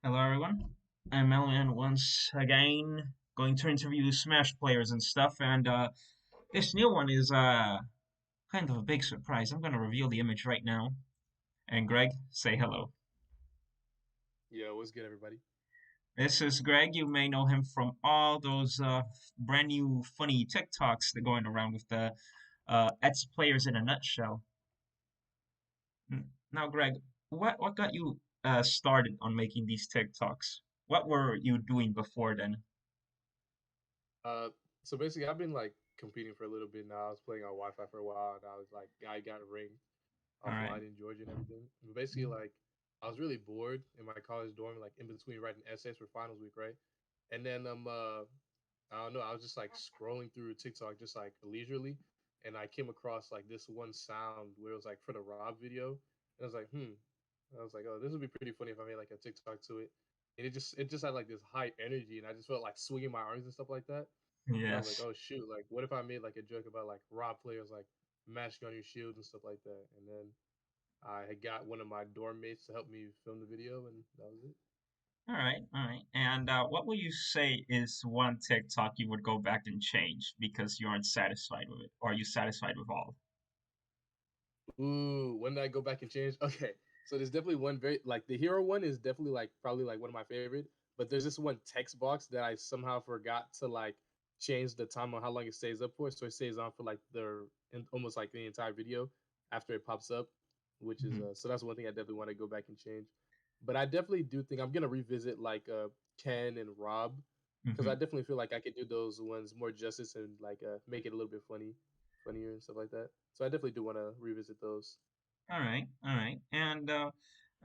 Hello, everyone. I'm LMAN once again, going to interview Smash players and stuff, and this new one is kind of a big surprise. I'm going to reveal the image right now. And Greg, say hello. Yo, what's good, everybody? This is Greg. You may know him from all those brand new funny TikToks that are going around with the Ets players in a nutshell. Now, Greg, what got you started on making these TikToks? What were you doing before then? Uh, so basically, I've been like competing for a little bit now. I was playing on Wi-Fi for a while, and I was like, I got ringed All right. offline in Georgia and everything. But basically, like, I was really bored in my college dorm, like in between writing essays for finals week, right? And then I don't know, I was just like scrolling through TikTok, just like leisurely, and I came across like this one sound where it was like for the Rob video, and I was like, I was like, oh, this would be pretty funny if I made like a TikTok to it. And it just had like this high energy, and I just felt like swinging my arms and stuff like that. And I was like, Yes. oh shoot, like what if I made like a joke about like Rob players like mashing on your shield and stuff like that. And then I had got one of my dorm mates to help me film the video, and that was it. All right, all right. And what would you say is one TikTok you would go back and change because you aren't satisfied with it, or are you satisfied with all? Ooh, when did I go back and change? Okay, so there's definitely one very like the hero one is definitely like probably like one of my favorite. But there's this one text box that I somehow forgot to like change the time on how long it stays up for, so it stays on for like almost like the entire video after it pops up, which is Hmm. so that's one thing I definitely want to go back and change. But I definitely do think I'm gonna revisit like Ken and Rob because I Hmm. definitely feel like I could do those ones more justice and like make it a little bit funnier and stuff like that. So I definitely do want to revisit those. All right, all right. And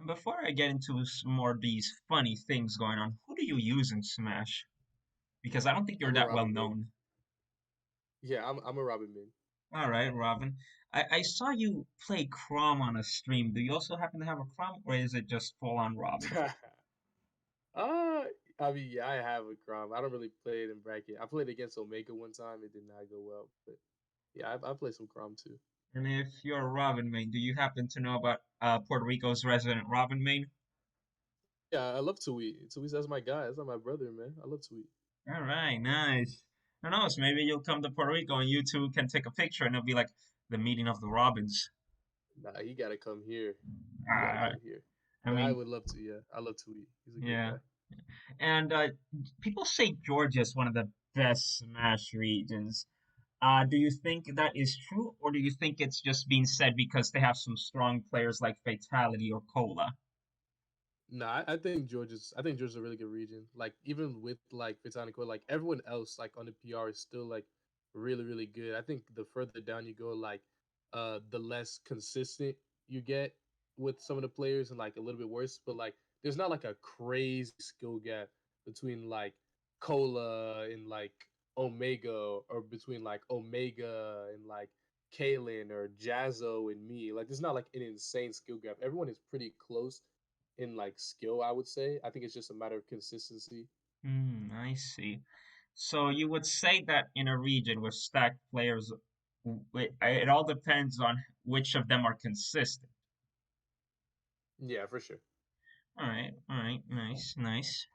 before I get into more of these funny things going on, who do you use in Smash? Because I don't think you're I'm a that well Robin main. known. Yeah, I'm a Robin main. All right, Robin. I saw you play Crom on a stream. Do you also happen to have a Crom, or is it just full on Robin? uh, I mean, yeah, I have a Crom. I don't really play it in bracket. I played against Omega one time. It did not go well, but yeah, I play some Crom too. And if you're a Robin main, do you happen to know about Puerto Rico's resident Robin main? Yeah, I love Tweet. Tweet, that's my guy. That's not my brother, man. I love Tweet. All right, nice. Who knows? Maybe you'll come to Puerto Rico and you two can take a picture, and it'll be like the meeting of the Robins. Nah, he gotta come here. He gotta Uh, come here. I But I mean, would love to. Yeah, I love Tweet. He's a good yeah. guy. And people say Georgia is one of the best Smash regions. Do you think that is true, or do you think it's just being said because they have some strong players like Fatality or Cola? Nah, I think Georgia's a really good region. Like even with like Fitanico, like everyone else like on the PR is still like really good. I think the further down you go, like the less consistent you get with some of the players and like a little bit worse. But like there's not like a crazy skill gap between like Cola and like Omega or between like Omega and like Kalen or Jazzo and me. Like there's not like an insane skill gap. Everyone is pretty close in like skill, I would say. I think it's just a matter of consistency. I see. So you would say that in a region with stacked players, it all depends on which of them are consistent. Yeah, for sure. All right, nice, nice.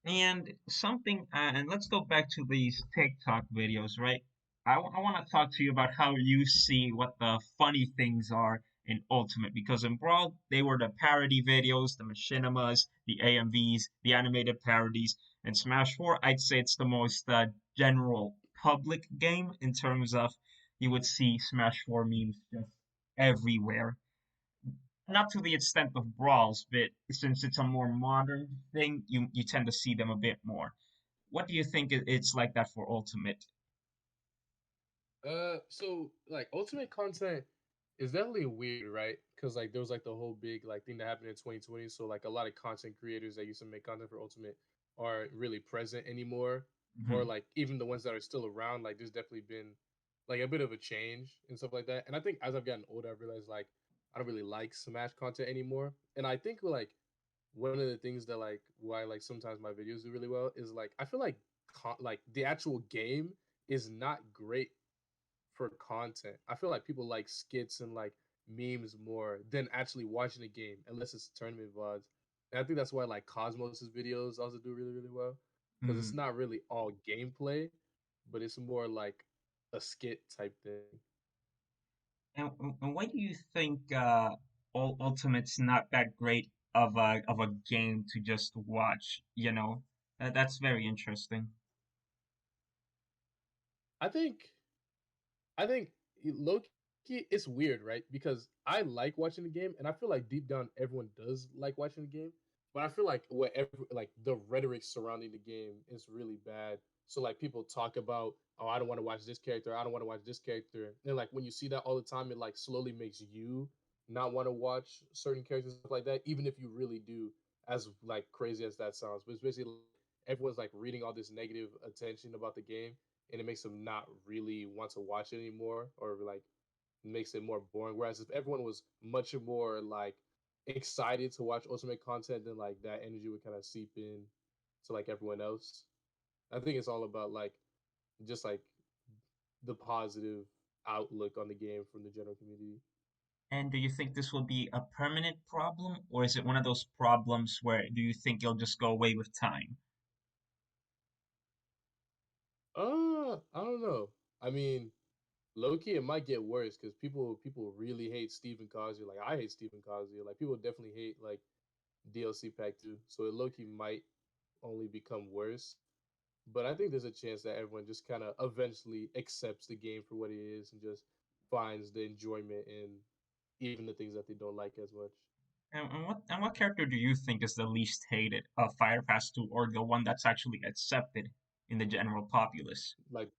And something, and let's go back to these TikTok videos, right? I want to talk to you about how you see what the funny things are in Ultimate, because in Brawl, they were the parody videos, the machinimas, the AMVs, the animated parodies. In Smash 4, I'd say it's the most general public game in terms of you would see Smash 4 memes just everywhere. Not to the extent of brawls, but since it's a more modern thing, you tend to see them a bit more. What do you think it's like that for Ultimate? So like ultimate content is definitely weird, right? Because like there was like the whole big like thing that happened in 2020. So like a lot of content creators that used to make content for Ultimate aren't really present anymore, or Hmm. like even the ones that are still around. Like there's definitely been like a bit of a change and stuff like that. And I think as I've gotten older, I've realized like I don't really like Smash content anymore. And I think like one of the things that like why like sometimes my videos do really well is like I feel like like the actual game is not great for content. I feel like people like skits and like memes more than actually watching the game, unless it's tournament VODs. And I think that's why like Cosmos's videos also do really really well because it's Mm. not really all gameplay, but it's more like a skit type thing. And why do you think Ultimate's not that great of a game to just watch? You know, that's very interesting. I think I think low key it's weird, right? Because I like watching the game, and I feel like deep down everyone does like watching the game. But I feel like whatever, like the rhetoric surrounding the game is really bad. So like people talk about, oh, I don't want to watch this character, I don't want to watch this character, and like when you see that all the time, it like slowly makes you not want to watch certain characters and stuff like that, even if you really do. As like crazy as that sounds, but it's basically like, everyone's like reading all this negative attention about the game, and it makes them not really want to watch it anymore or like makes it more boring. Whereas if everyone was much more like excited to watch ultimate content, then like that energy would kind of seep in to like everyone else. I think it's all about like just like the positive outlook on the game from the general community. And do you think this will be a permanent problem, or is it one of those problems where do you think it'll just go away with time? I don't know. I mean, low key, it might get worse because people really hate Stephen Kazuya. Like I hate Stephen Kazuya. Like people definitely hate like DLC Pack 2. So it low key might only become worse. But I think there's a chance that everyone just kind of eventually accepts the game for what it is and just finds the enjoyment in even the things that they don't like as much. And what character do you think is the least hated of Fire Pass 2, or the one that's actually accepted in the general populace? Like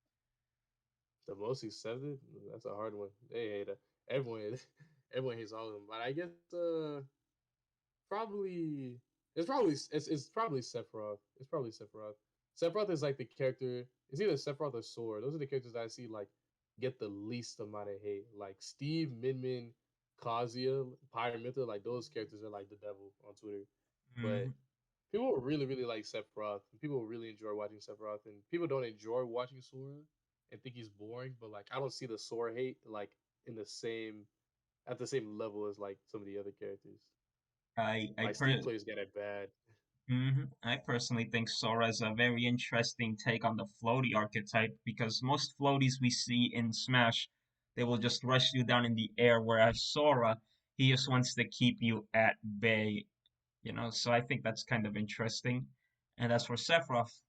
the most accepted, that's a hard one. They hate it. Everyone, everyone hates all of them. But I guess probably it's probably Sephiroth. It's probably Sephiroth. Sephiroth is like the character. It's either Sephiroth or Sword. Those are the characters that I see like get the least amount of hate. Like Steve, Min, Kazuya, Pyramintha, like those characters are like the devil on Twitter. But Mhm. people really really like Sephiroth. People really enjoy watching Sephiroth, and people don't enjoy watching Sora and think he's boring. But like I don't see the Sora hate like in the same at the same level as like some of the other characters. I I Like Steve per players get it bad. I personally think Sora is a very interesting take on the floaty archetype because most floaties we see in Smash, they will just rush you down in the air, whereas Sora, he just wants to keep you at bay, you know. So I think that's kind of interesting. And as for Sephiroth,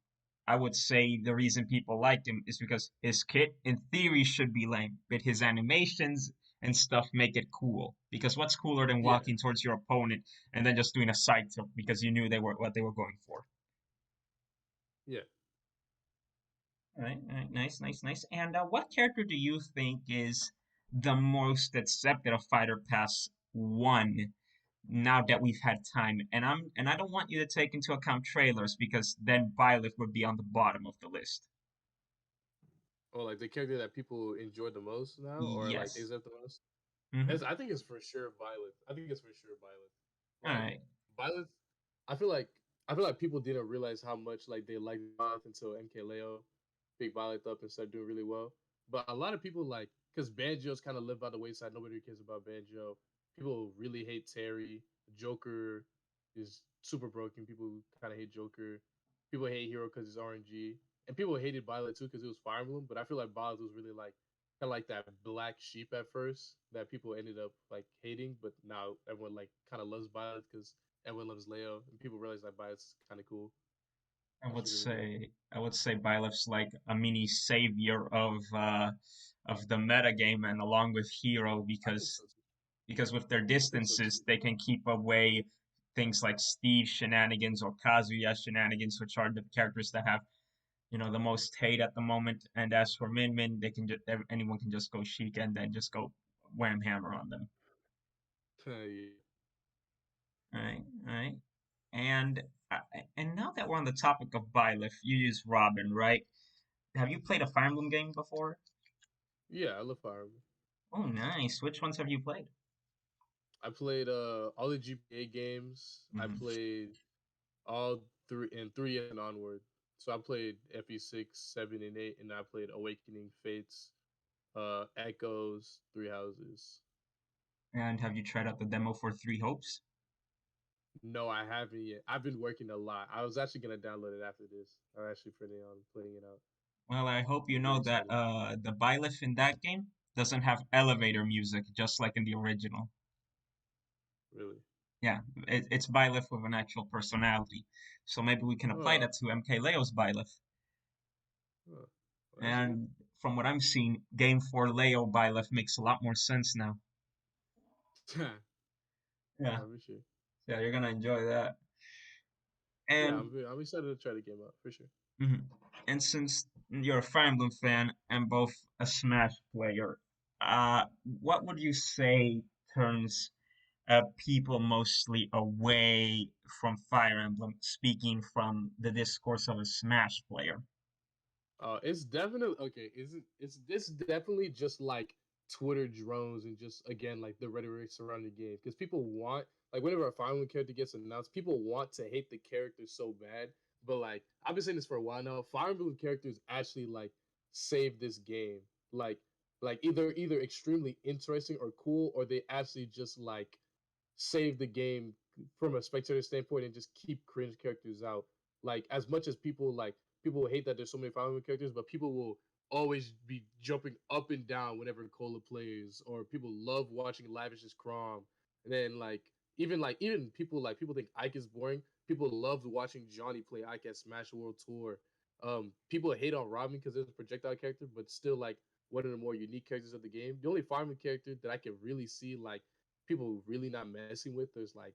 I would say the reason people like him is because his kit, in theory, should be lame, but his animations and stuff make it cool. Because what's cooler than Yeah, walking towards your opponent and then just doing a side tilt because you knew they were what they were going for? yeah. All right, nice, nice, nice. And what character do you think is the most accepted of Fighter Pass One now that we've had time? And I don't want you to take into account trailers because then Byleth would be on the bottom of the list. Or like the character that people enjoy the most now, or like Yes. accept the most. Mm-hmm. I think it's for sure Violet. I think it's for sure Violet. All Like right. Violet, I feel like I feel like people didn't realize how much like they liked Violet until MKLeo picked Violet up and started doing really well. But a lot of people like because Banjo's kind of lived by the wayside. Nobody cares about Banjo. People really hate Terry. Joker is super broken. People kind of hate Joker. People hate Hero because it's RNG, and people hated Violet too because it was Fire Emblem. But I feel like Violet was really like kind of like that black sheep at first that people ended up like hating, but now everyone like kind of loves Violet because everyone loves Leo, and people realize that Violet's kind of cool. Actually, really good. I would say Byleth's like a mini savior of the meta game and along with Hero I think so too. because with their I think so distances too. they can keep away things like Steve shenanigans or Kazuya shenanigans, which are the characters that have the most hate at the moment. And as for Min Min, they can anyone can just go Sheik and then just go wham hammer on them. Yeah. All right, all right. And uh, and now that we're on the topic of Byleth, you use Robin, right? Have you played a Fire Emblem game before? Yeah, I love Fire Emblem. Oh, nice. Which ones have you played? I played all the GPA games. I Hmm. played all three and onward. So I played FE6, 7, and 8, and I played Awakening Fates, Echoes, Three Houses. And have you tried out the demo for Three Hopes? No, I haven't yet. I've been working a lot. I was actually gonna download it after this. I'm actually pretty on putting it out. Well, I hope you I'm know pretty that excited. the Byleth in that game doesn't have elevator music, just like in the original. Really. Yeah, it's Byleth with an actual personality. So maybe we can apply Oh, that to MK Leo's Byleth. oh. Well, that's good. And from what I'm seeing, Game 4 Leo Byleth makes a lot more sense now. Yeah, Yeah, for sure. yeah, you're gonna enjoy that. Yeah, And I'm excited to try the game out for sure. mhm. And since you're a Fire Emblem fan and both a Smash player, what would you say turns people mostly away from Fire Emblem, speaking from the discourse of a Smash player? It's definitely okay. Is it? It's this definitely just like Twitter drones and just again like the rhetoric surrounding the game because people want like whenever a Fire Emblem character gets announced, people want to hate the character so bad. But like I've been saying this for a while now, Fire Emblem characters actually like save this game. Like either extremely interesting or cool, or they actually just like save the game from a spectator standpoint and just keep cringe characters out. Like as much as people hate that there's so many Fire Emblem characters, but people will always be jumping up and down whenever Cola plays, or people love watching Lavish's Crom. And then even people think Ike is boring. People love watching Johnny play Ike at Smash World Tour. People hate on Robin because there's a projectile character, but still like one of the more unique characters of the game. The only Fire Emblem character that I can really see like people really not messing with. There's like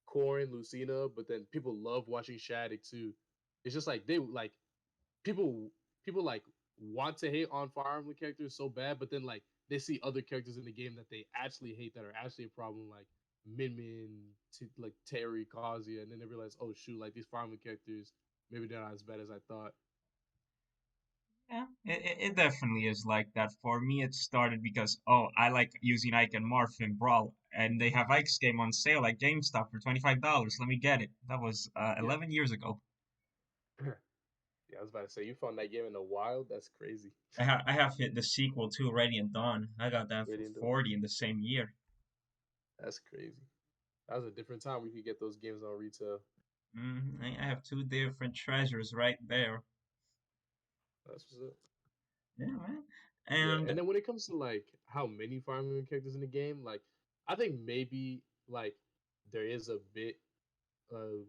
Corin, Lucina, but then people love watching Shattuck too. It's just like they like people people like want to hate on Fire Emblem characters so bad, but then like they see other characters in the game that they actually hate that are actually a problem, like Min Min, like Terry, Kazuya, and then they realize, oh shoot, like these Fire Emblem characters, maybe they're not as bad as I thought. Yeah, it definitely is like that. For me, it started because, oh, I like using Ike and Marth in Brawl, and they have Ike's game on sale at GameStop for $25. Let me get it. That was Yeah. 11 years ago. Yeah, I was about to say you found that game in the wild. That's crazy. I have hit the sequel to Radiant Dawn. I got that for Radiant Dawn. 40 in the same year. That's crazy. That was a different time we could get those games on retail. I have two different treasures right there. That's what's up. Yeah, man. Yeah, And and then when it comes to like how many Fire Emblem characters in the game, like I think maybe like there is a bit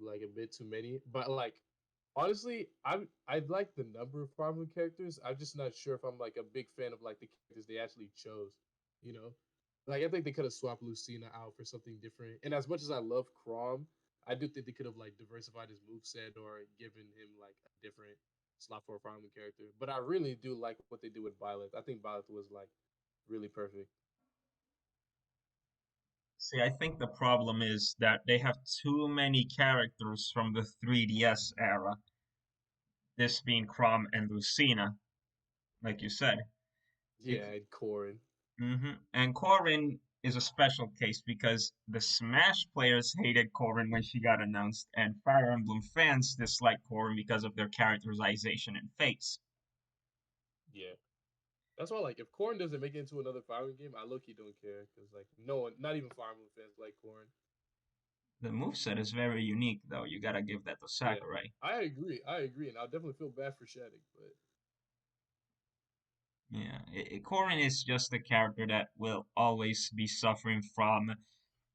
like a bit too many, but like honestly, I like the number of Fire Emblem characters. I'm just not sure if I'm like a big fan of like the characters they actually chose. You know, like I think they could have swapped Lucina out for something different. And as much as I love Crom, I do think they could have like diversified his moveset or given him like a different slot for a Fire Emblem character. But I really do like what they do with Violet. I think Violet was like really perfect. see, I think the problem is that they have too many characters from the 3DS era, this being Crom and Lucina, like you said. It, Yeah, and Corin. And Corrin is a special case because the Smash players hated Corrin when she got announced, and Fire Emblem fans dislike Corrin because of their characterization and face. Yeah. That's why, like, if Corn doesn't make it into another Fire Emblem game, I low key don't care because, like, no one, not even Fire Emblem fans like Corn. The moveset is very unique, though. You gotta give that to Yeah, Sakurai. I agree. I agree, and I'll definitely feel bad for Shattuck, but Yeah, Corrin is just a character that will always be suffering from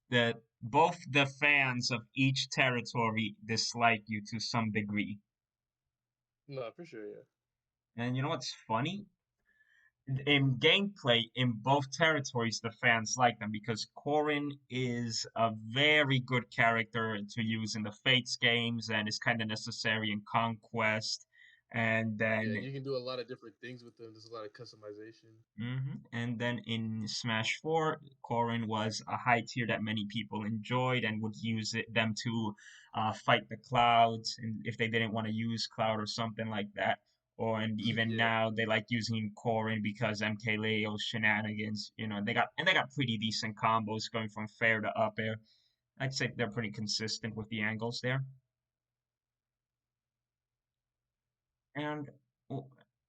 that both the fans of each territory dislike you to some degree. no, for sure, yeah, And you know what's funny? In gameplay, in both territories, the fans like them because Corrin is a very good character to use in the Fates games and is kind of necessary in Conquest. And yeah. then You can do a lot of different things with them. There's a lot of customization. And then in Smash 4, Corrin was a high tier that many people enjoyed and would use them to fight the clouds and if they didn't want to use Cloud or something like that. Or and even Yeah, now they like using Corrin because MK Leo shenanigans. They got pretty decent combos going from fair to up air. I'd say they're pretty consistent with the angles there. And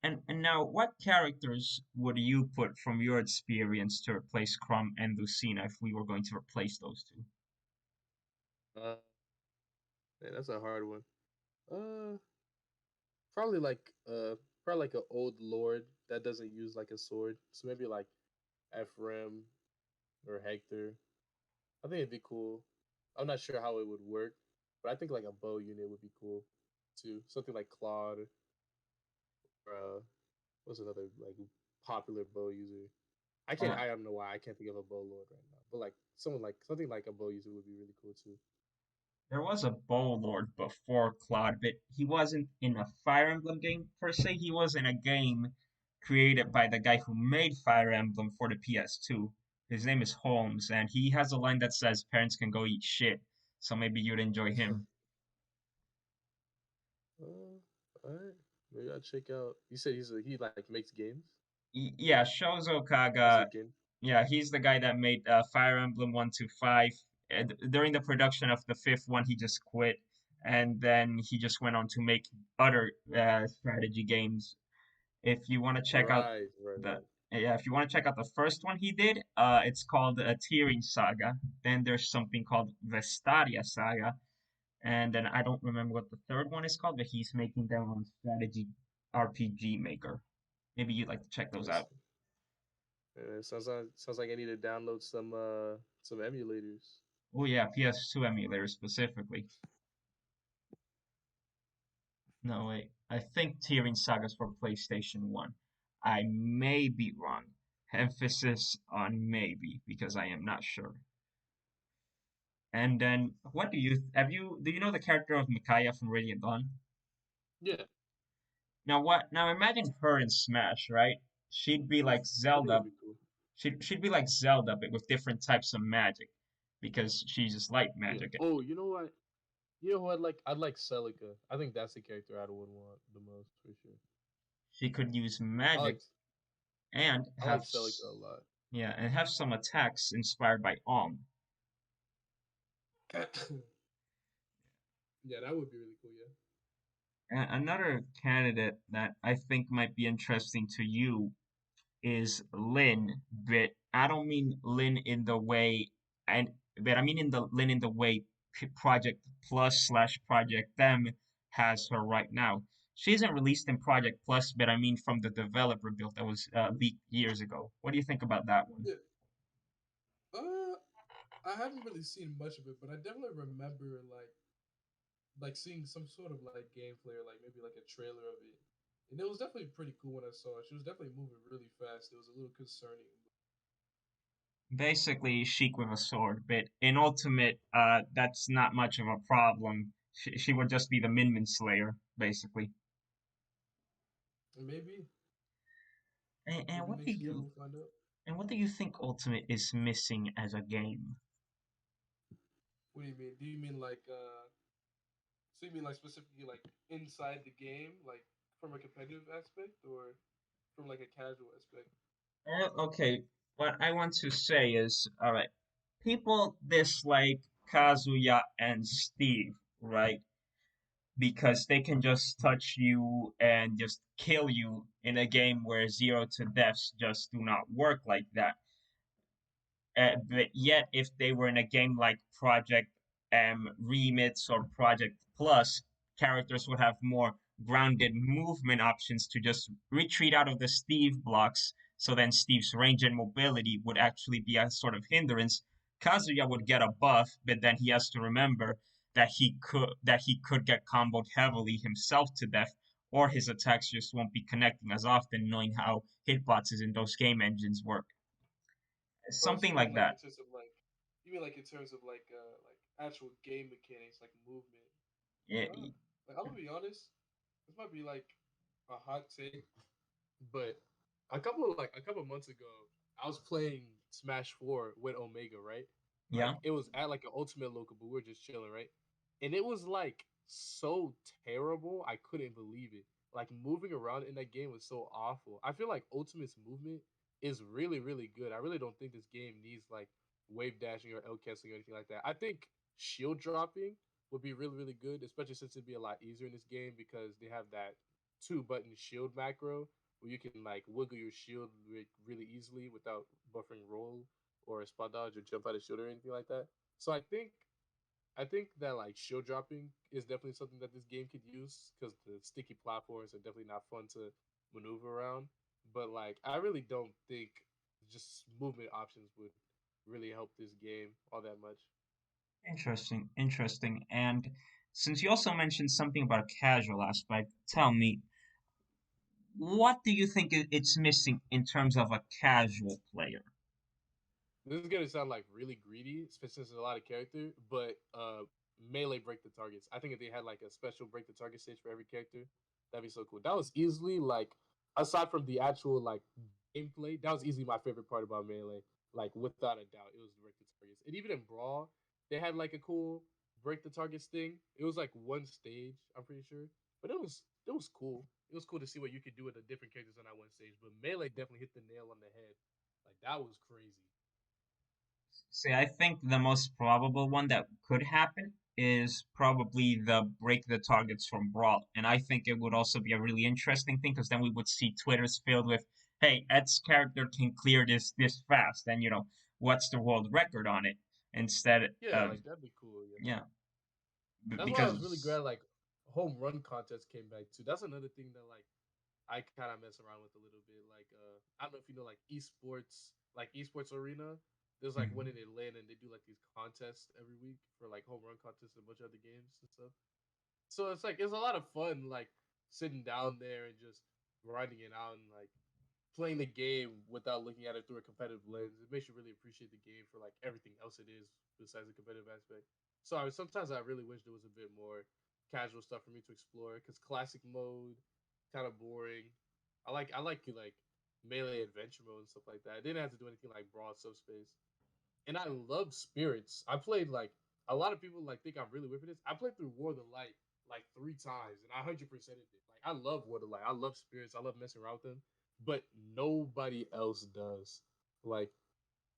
and now, what characters would you put from your experience to replace Crumb and Lucina if we were going to replace those two? Man, that's a hard one. Uh, probably like probably like an old lord that doesn't use like a sword. So maybe like Ephraim or Hector. I think it'd be cool. I'm not sure how it would work, but I think like a bow unit would be cool too. Something like Claude or what's another like popular bow user? I can't. Uh, I don't know why I can't think of a bow lord right now. But like someone like something like a bow user would be really cool too. there was a Bow Lord before Claude, but he wasn't in a Fire Emblem game per se. He was in a game created by the guy who made Fire Emblem for the PS2. His name is Holmes, and he has a line that says parents can go eat shit. So maybe you'd enjoy him. All right. Maybe I'll check out. You said he like makes games Yeah, Shozo as a Kaga. game. Yeah, he's the guy that made Fire Emblem 1 to 5. And during the production of the fifth one, he just quit. And then he just went on to make other strategy games. If you want to check out Right, right, the right. yeah, if you want to check out the first one he did, it's called a Tearing Saga. Then there's something called Vestaria Saga, and then I don't remember what the third one is called, but he's making their own strategy RPG maker. Maybe you'd like to check those Yes. out. It sounds like I need to download some emulators. Oh yeah, PS2 emulator specifically. No wait, I think Tearing Saga's for PlayStation 1. I may be wrong. Emphasis on maybe because I am not sure. And then, what do you know the character of Micaiah from Radiant Dawn? Yeah, Now, what? Now, imagine her in Smash, right? She'd be like I think that'd Zelda. be cool. She'd be like Zelda, but with different types of magic, because she's just light Yeah. magic. Oh, you know what? You know who I'd like? I'd like Celica. I think that's the character I would want the most for sure. She could use I like magic and I like Celica a lot. yeah, and have some attacks inspired by Om. Yeah, that would be really cool. Yeah. Another candidate that I think might be interesting to you is Lin, but I don't mean Lin in the way, and but I mean in the Lin in the way Project Plus slash Project M has her right now. She isn't released in Project Plus, but I mean from the developer build that was leaked years ago. What do you think about that one? Yeah. Uh, I haven't really seen much of it, but I definitely remember like seeing some sort of like gameplay or like maybe like a trailer of it. And it was definitely pretty cool when I saw it. She was definitely moving really fast. It was a little concerning. Basically, Sheik with a sword, but in Ultimate, that's not much of a problem. She would just be the Min Min Slayer, basically. And And maybe what do next year you we'll find out. And what do you think Ultimate is missing as a game? What do you mean? Do you mean like so you mean like specifically like inside the game, like from a competitive aspect or from like a casual aspect? Okay, what I want to say is, all right, people dislike Kazuya and Steve, right? Because they can just touch you and just kill you in a game where zero to deaths just do not work like that. But yet, if they were in a game like Project Remits or Project Plus, characters would have more grounded movement options to just retreat out of the Steve blocks. So then Steve's range and mobility would actually be a sort of hindrance. Kazuya would get a buff, but then he has to remember that he could get comboed heavily himself to death, or his attacks just won't be connecting as often, knowing how hitboxes in those game engines work. Oh, so Something you mean like like that. in terms of like in terms of like actual game mechanics, like movement. Yeah, Uh, like I'm gonna be honest, this might be like a hot take, but a couple of months ago, I was playing Smash Four with Omega, right? yeah. Like it was at like an ultimate local, but we were just chilling, right? And it was like so terrible, I couldn't believe it. Like moving around in that game was so awful. I feel like Ultimate's movement is really, really good. I really don't think this game needs like wave dashing or L canceling or anything like that. I think shield dropping would be really, really good, especially since it'd be a lot easier in this game because they have that two button shield macro where you can like wiggle your shield really easily without buffering roll or spot dodge or jump out of shield or anything like that. So I think I think that like shield dropping is definitely something that this game could use because the sticky platforms are definitely not fun to maneuver around. But like, I really don't think just movement options would really help this game all that much. Interesting, interesting. And since you also mentioned something about a casual aspect, tell me, what do you think it's missing in terms of a casual player? This is gonna sound like really greedy, especially since there's a lot of character, but melee break the targets. I think if they had like a special break the target stage for every character, that'd be so cool. That was easily like aside from the actual like gameplay, that was easily my favorite part about melee. Like without a doubt, it was the break the targets. And even in Brawl, they had like a cool break the targets thing. It was like one stage, I'm pretty sure. But it was cool. It was cool to see what you could do with the different characters on that one stage. But melee definitely hit the nail on the head. Like that was crazy. See, I think the most probable one that could happen is probably the break the targets from Brawl. And I think it would also be a really interesting thing because then we would see Twitter's filled with, hey, Ed's character can clear this fast. And, what's the world record on it? Instead Yeah, of, like that'd be cool. Yeah, yeah, that's why I was really because, glad like home run contest came back too. That's another thing that like I kind of mess around with a little bit. Like I don't know if you know like esports arena. There's like one mhm. in Atlanta, and they do like these contests every week for like home run contests and a bunch of other games and stuff. So it's like it's a lot of fun, like sitting down there and just grinding it out and like playing the game without looking at it through a competitive lens. It makes you really appreciate the game for like everything else it is besides the competitive aspect. So sometimes I really wish there was a bit more casual stuff for me to explore because classic mode kind of boring. I like melee adventure mode and stuff like that. I didn't have to do anything like broad subspace. And I love spirits. I played like a lot of people like think I'm really weird for this. I played through War of the Light like 3 times and I 100% it. Like I love War of the Light. I love spirits. I love messing around with them, but nobody else does. Like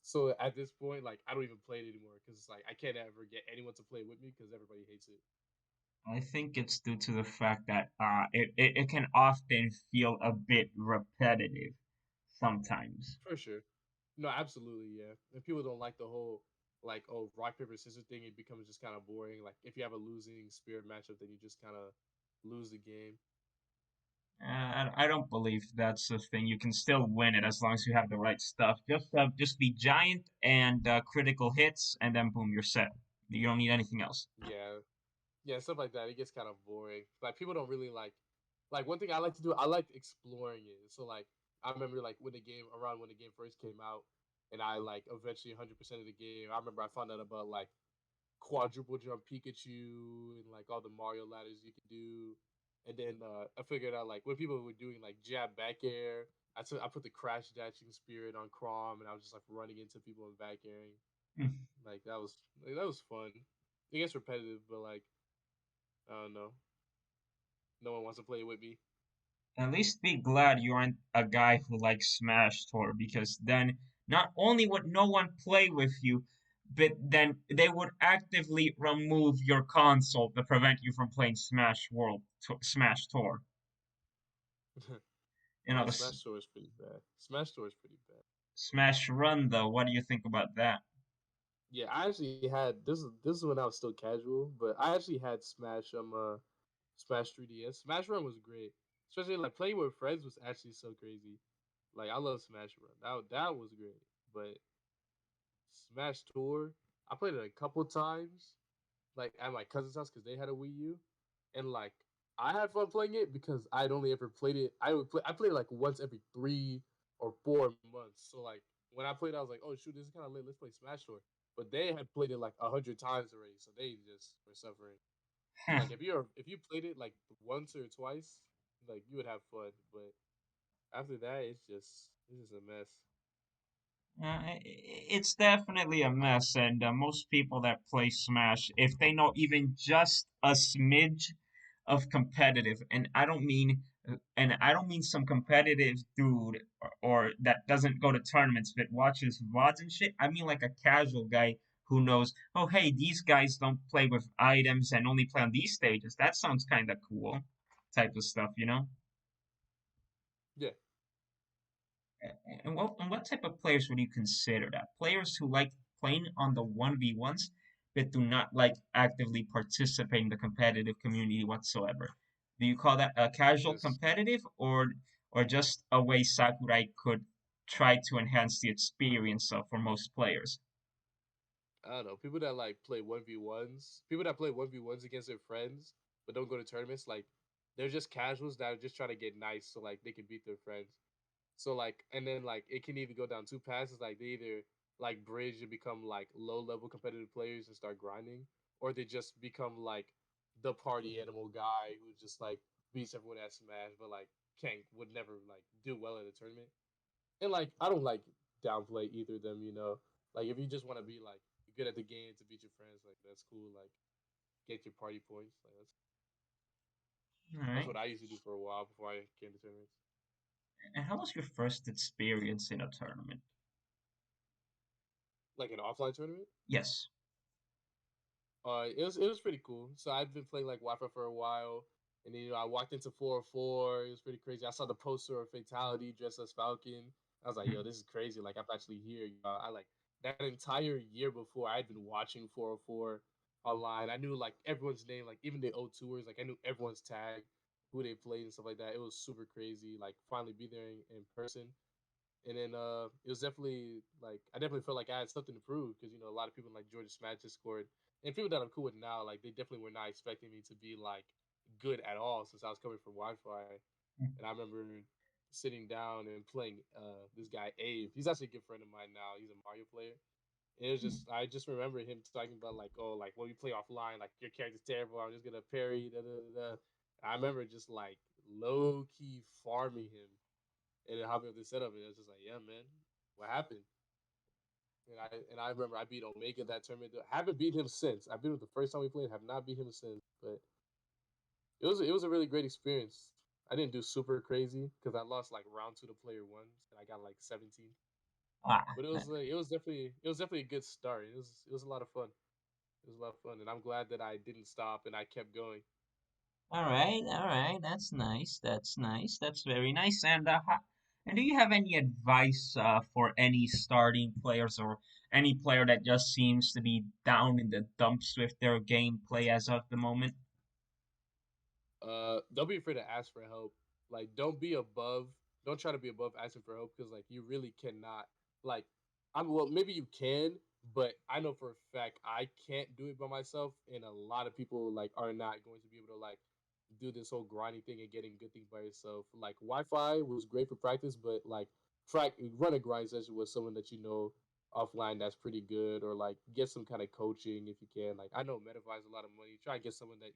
so at this point, like I don't even play it anymore because it's like I can't ever get anyone to play with me because everybody hates it. I think it's due to the fact that it can often feel a bit repetitive sometimes. For sure. No, absolutely, yeah. If people don't like the whole like rock paper scissors thing, it becomes just kind of boring. Like if you have a losing spirit matchup, then you just kind of lose the game. I don't believe that's the thing. You can still win it as long as you have the right stuff. Just be giant and critical hits, and then boom, you're set. You don't need anything else. Yeah, yeah, stuff like that. It gets kind of boring. Like people don't really like one thing I like to do. I like exploring it. So like I remember like when the game first came out, and I like eventually 100% of the game. I remember I found out about like quadruple jump Pikachu and like all the Mario ladders you could do. And then I figured out like when people were doing like jab back air, I put the crash dashing spirit on Crom and I was just like running into people and back airing. That was fun. It gets repetitive, but like I don't know. No one wants to play with me. At least be glad you aren't a guy who likes Smash Tour, because then not only would no one play with you, but then they would actively remove your console to prevent you from playing Smash Tour. You know, Nah, the Smash Tour is pretty bad. Smash Tour is pretty bad. Smash Run, though. What do you think about that? Yeah, I actually had this is when I was still casual, but I actually had Smash 3DS. Smash Run was great. Especially like playing with friends was actually so crazy. Like I love Smash Run. That was great. But Smash Tour, I played it a couple times, like at my cousin's house because they had a Wii U, and like I had fun playing it because I'd only ever played it. I played it like once every 3 or 4 months. So like when I played, I was like, oh shoot, this is kind of lit. Let's play Smash Tour. But they had played it like 100 times already, so they just were suffering. So like if you played it like once or twice, like you would have fun. But after that, it's just a mess. It's definitely a mess, and most people that play Smash, if they know even just a smidge of competitive, and I don't mean some competitive dude or that doesn't go to tournaments but watches VODs and shit. I mean like a casual guy who knows, oh hey, these guys don't play with items and only play on these stages. That sounds kind of cool, type of stuff, you know? Yeah. And what type of players would you consider that? Players who like playing on the 1v1s, but do not like actively participate in the competitive community whatsoever. Do you call that a casual Yes. competitive, or just a way Sakurai could try to enhance the experience for most players? I don't know. People that like play 1v1s, people that play 1v1s against their friends but don't go to tournaments, like they're just casuals that are just trying to get nice so like they can beat their friends. So like, and then like it can either go down two passes, like they either like bridge and become like low level competitive players and start grinding, or they just become like the party animal guy who just like beats everyone at Smash, but like can't would never like do well at a tournament. And like I don't like downplay either of them, you know. Like if you just want to be like good at the game to beat your friends, like that's cool. Like get your party points. Like All that's right. what I used to do for a while before I came to tournaments. And how was your first experience in a tournament? Like an offline tournament. Yes. It was pretty cool. So I've been playing like Wi-Fi for a while, and then I walked into 404. It was pretty crazy. I saw the poster of Fatality dressed as Falcon. I was like, yo, this is crazy. Like I'm actually here. I like that entire year before I had been watching 404 online. I knew like everyone's name, like even the O2ers. Like I knew everyone's tag, who they played and stuff like that. It was super crazy. Like finally be there in person. And then it was definitely like I definitely felt like I had something to prove because a lot of people like Georgia Smash just scored, and people that I'm cool with now like they definitely were not expecting me to be like good at all since I was coming from Wi-Fi. And I remember sitting down and playing this guy Abe. He's actually a good friend of mine now. He's a Mario player. And it was just I just remember him talking about like, oh, like when we play offline, like your character's terrible. I'm just gonna parry. Da, da, da, da. I remember just like low key farming him and then hopping up the setup, and it was just like, yeah, man, what happened? And I remember I beat Omega that tournament. I haven't beat him since. I beat him the first time we played. Have not beat him since. But it was a really great experience. I didn't do super crazy because I lost like round two to player ones, and I got like 17. Ah, But it was definitely a good start. It was a lot of fun. It was a lot of fun, and I'm glad that I didn't stop and I kept going. all right, all right. That's nice. That's nice. That's very nice. And do you have any advice for any starting players or any player that just seems to be down in the dumps with their gameplay as of the moment? Don't be afraid to ask for help. Like, don't try to be above asking for help because like you really cannot. Like, well, maybe you can, but I know for a fact I can't do it by myself, and a lot of people like are not going to be able to like do this whole grinding thing and getting good things by yourself. Like Wi-Fi was great for practice, but like run a grind session with someone that you know offline that's pretty good, or like get some kind of coaching if you can. Like I know Metafy is a lot of money. Try and get someone that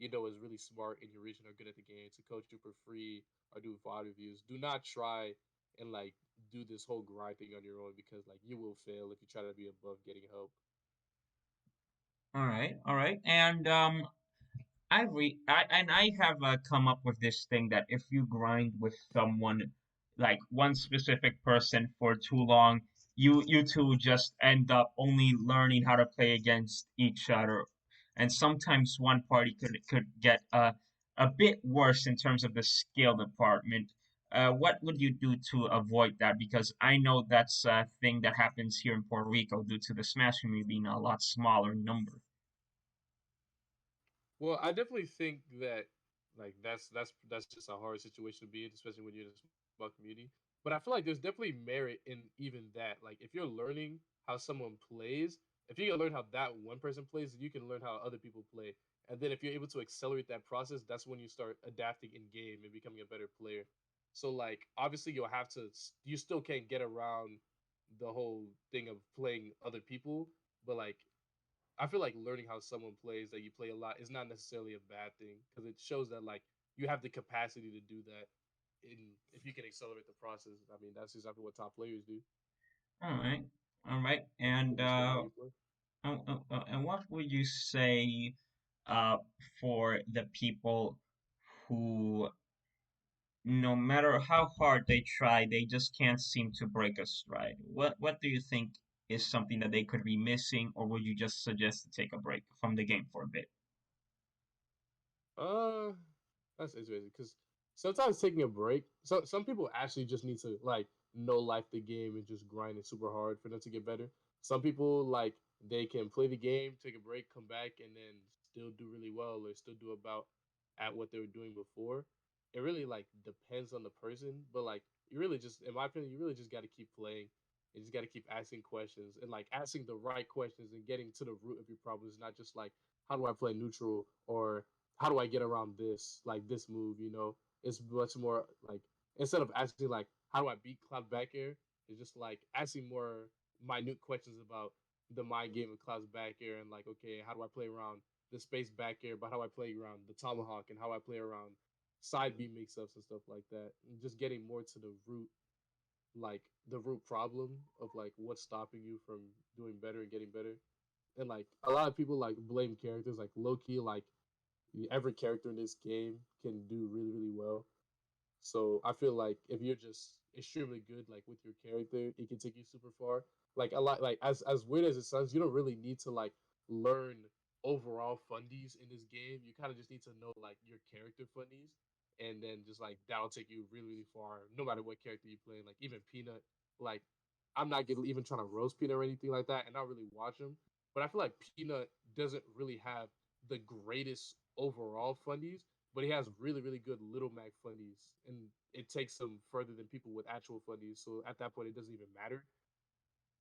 is really smart in your region or good at the game to coach you for free or do VOD reviews. Do not try and like do this whole grind thing on your own because like you will fail if you try to be above getting help. All right, all right. And I have come up with this thing that if you grind with someone, like one specific person for too long, you two just end up only learning how to play against each other, and sometimes one party could get a bit worse in terms of the skill department. What would you do to avoid that? Because I know that's a thing that happens here in Puerto Rico due to the Smash community being a lot smaller in number. Well, I definitely think that like that's just a hard situation to be in, especially when you're in a small community. But I feel like there's definitely merit in even that. Like if you're learning how someone plays, if you can learn how that one person plays, you can learn how other people play. And then if you're able to accelerate that process, that's when you start adapting in game and becoming a better player. So like obviously you still can't get around the whole thing of playing other people, but like I feel like learning how someone plays that you play a lot is not necessarily a bad thing because it shows that like you have the capacity to do that. In if you can accelerate the process, I mean that's exactly what top players do. All right, all right, They just learn how you play. and what would you say uh, for the people who, no matter how hard they try, they just can't seem to break a stride? What do you think is something that they could be missing, or would you just suggest to take a break from the game for a bit? Uh, that's interesting because sometimes taking a break. So some people actually just need to like know life the game and just grind it super hard for them to get better. Some people like they can play the game, take a break, come back, and then still do really well or still do about at what they were doing before. It really like depends on the person, but like you really just, in my opinion, you really just got to keep playing. You just got to keep asking questions and like asking the right questions and getting to the root of your problems, not just like how do I play neutral or how do I get around this like this move. It's much more like instead of asking like how do I beat Cloud back air, it's just like asking more minute questions about the mind game of Cloud's back air and like okay, how do I play around the space back air, but how I play around the tomahawk and how I play around side B mix ups and stuff like that. And just getting more to the root, like the root problem of like what's stopping you from doing better and getting better. And like a lot of people like blame characters, like low key, like every character in this game can do really, really well. So I feel like if you're just extremely good, like with your character, it can take you super far. Like a lot, like as weird as it sounds, you don't really need to like learn overall fundies in this game. You kind of just need to know like your character fundies, and then just like that'll take you really, really far, no matter what character you play. Like even Peanut, like I'm not getting, even trying to roast Peanut or anything like that, and not really watch him. But I feel like Peanut doesn't really have the greatest overall fundies, but he has really, really good little Mac funnies, and it takes him further than people with actual funnies. So at that point, it doesn't even matter.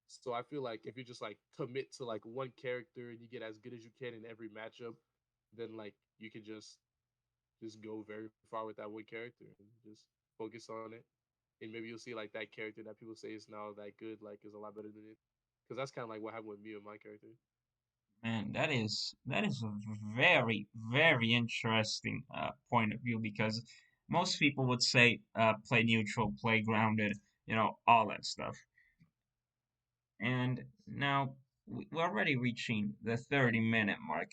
So I feel like if you just like commit to like one character and you get as good as you can in every matchup, then like you can just go very far with that one character and just focus on it. And maybe you'll see like that character that people say is now that good, like is a lot better than it. Because that's kind of like what happened with me and my character. Man, that is a very, very interesting point of view because most people would say play neutral, play grounded, all that stuff. And now we're already reaching the 30-minute mark,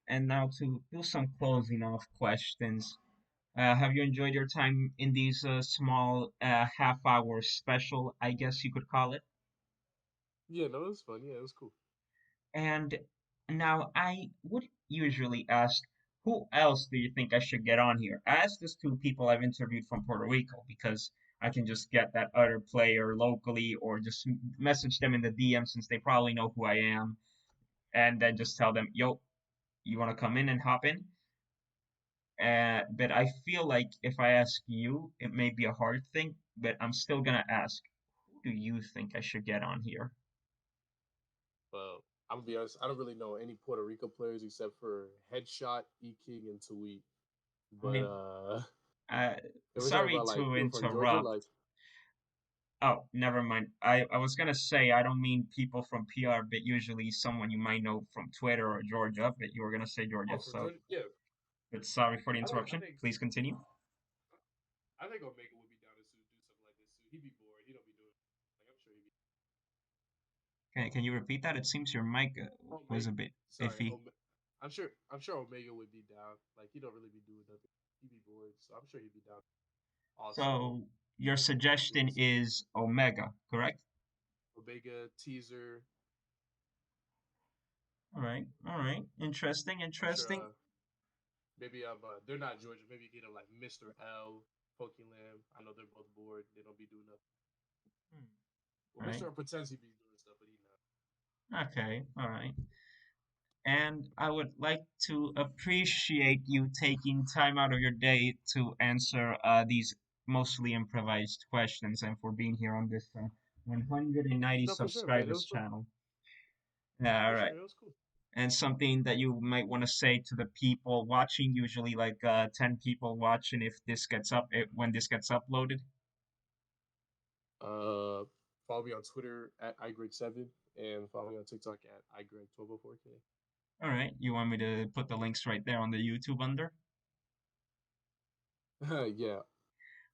and now to do some closing off questions. Have you enjoyed your time in these small half-hour special, I guess you could call it? Yeah, no, it was fun. Yeah, it was cool. And now I would usually ask, who else do you think I should get on here? I asked this to people I've interviewed from Puerto Rico because I can just get that other player locally or just message them in the DM since they probably know who I am and then just tell them, yo, you want to come in and hop in? But I feel like if I ask you, it may be a hard thing, but I'm still gonna ask, who do you think I should get on here? Well, I'm gonna be honest. I don't really know any Puerto Rico players except for Headshot, E King, and Tweet. I But mean, uh, if we're talking sorry about like to people from Georgia, interrupt. like Oh, never mind. I was gonna say I don't mean people from PR, but usually someone you might know from Twitter or Georgia, but you were gonna say Georgia, oh, from so Georgia, yeah. but sorry for the I think I interruption. think Please continue. I think Omega would be down to do something like this too. He'd be bored. He don't be doing like I'm sure he'd be. Can you repeat that? It seems your mic was Omega, a bit sorry, iffy. I'm sure Omega would be down. Like he don't really be doing nothing. He'd be bored, so I'm sure he'd be down. Also, So your doing suggestion some is Omega, correct? Omega teaser. All right. Interesting, I'm sure. interesting. Maybe they're not Georgia. Maybe get a like Mr. L, Pokelam. I know they're both bored. They don't be doing nothing. Hmm. Well, All right. Mr. L pretends he be doing stuff, but he not. Okay. All right. And I would like to appreciate you taking time out of your day to answer these mostly improvised questions and for being here on this 190 No, for sure, man. It subscribers was fun. channel. Yeah, all For right. sure, it was cool. And something that you might want to say to the people watching, usually like 10 people watching if this gets up, when this gets uploaded. Uh, Follow me on Twitter at iGreg7 and follow me on TikTok at iGreg1204K. All right. You want me to put the links right there on the YouTube under? Yeah,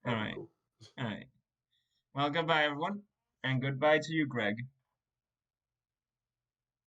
All that'd be right. cool. All right. Well, goodbye, everyone. And goodbye to you, Greg.